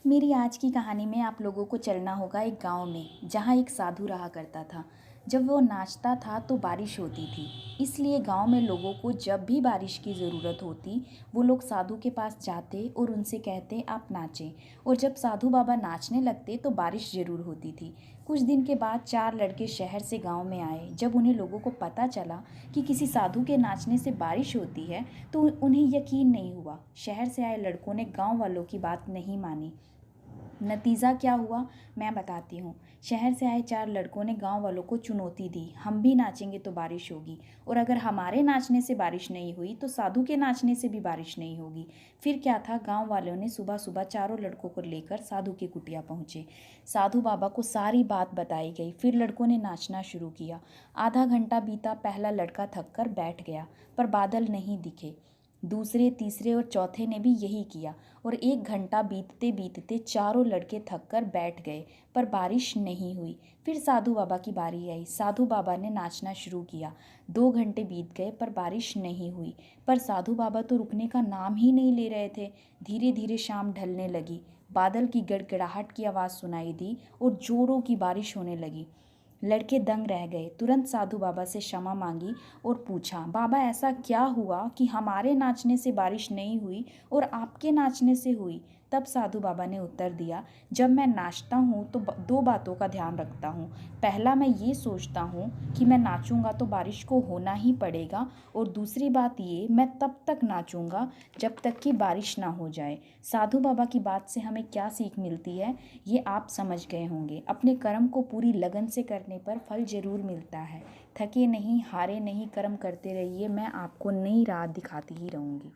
मेरी आज की कहानी में आप लोगों को चलना होगा एक गांव में जहां एक साधु रहा करता था। जब वो नाचता था तो बारिश होती थी। इसलिए गांव में लोगों को जब भी बारिश की ज़रूरत होती वो लोग साधु के पास जाते और उनसे कहते आप नाचें। और जब साधु बाबा नाचने लगते तो बारिश ज़रूर होती थी। कुछ दिन के बाद 4 लड़के शहर से गांव में आए। जब उन्हें लोगों को पता चला कि किसी साधु के नाचने से बारिश होती है तो उन्हें यकीन नहीं हुआ। शहर से आए लड़कों ने गांव वालों की बात नहीं मानी। नतीजा क्या हुआ मैं बताती हूँ। शहर से आए 4 लड़कों ने गांव वालों को चुनौती दी, हम भी नाचेंगे तो बारिश होगी, और अगर हमारे नाचने से बारिश नहीं हुई तो साधु के नाचने से भी बारिश नहीं होगी। फिर क्या था, गांव वालों ने सुबह सुबह चारों लड़कों को लेकर साधु की कुटिया पहुंचे। साधु बाबा को सारी बात बताई गई। फिर लड़कों ने नाचना शुरू किया। आधा घंटा बीता, पहला लड़का थक कर बैठ गया पर बादल नहीं दिखे। दूसरे, तीसरे और चौथे ने भी यही किया और 1 घंटा बीतते बीतते चारों लड़के थक कर बैठ गए पर बारिश नहीं हुई। फिर साधु बाबा की बारी आई। साधु बाबा ने नाचना शुरू किया। 2 घंटे बीत गए पर बारिश नहीं हुई। पर साधु बाबा तो रुकने का नाम ही नहीं ले रहे थे। धीरे धीरे शाम ढलने लगी। बादल की गड़गड़ाहट की आवाज़ सुनाई दी और जोरों की बारिश होने लगी। लड़के दंग रह गए। तुरंत साधु बाबा से क्षमा मांगी और पूछा, बाबा ऐसा क्या हुआ कि हमारे नाचने से बारिश नहीं हुई और आपके नाचने से हुई? तब साधु बाबा ने उत्तर दिया, जब मैं नाचता हूँ तो 2 बातों का ध्यान रखता हूँ। पहला, मैं ये सोचता हूँ कि मैं नाचूंगा तो बारिश को होना ही पड़ेगा, और दूसरी बात ये, मैं तब तक नाचूंगा जब तक कि बारिश ना हो जाए। साधु बाबा की बात से हमें क्या सीख मिलती है ये आप समझ गए होंगे। अपने कर्म को पूरी लगन से करने पर फल जरूर मिलता है। थके नहीं, हारे नहीं, कर्म करते रहिए। मैं आपको नई राह दिखाती ही रहूँगी।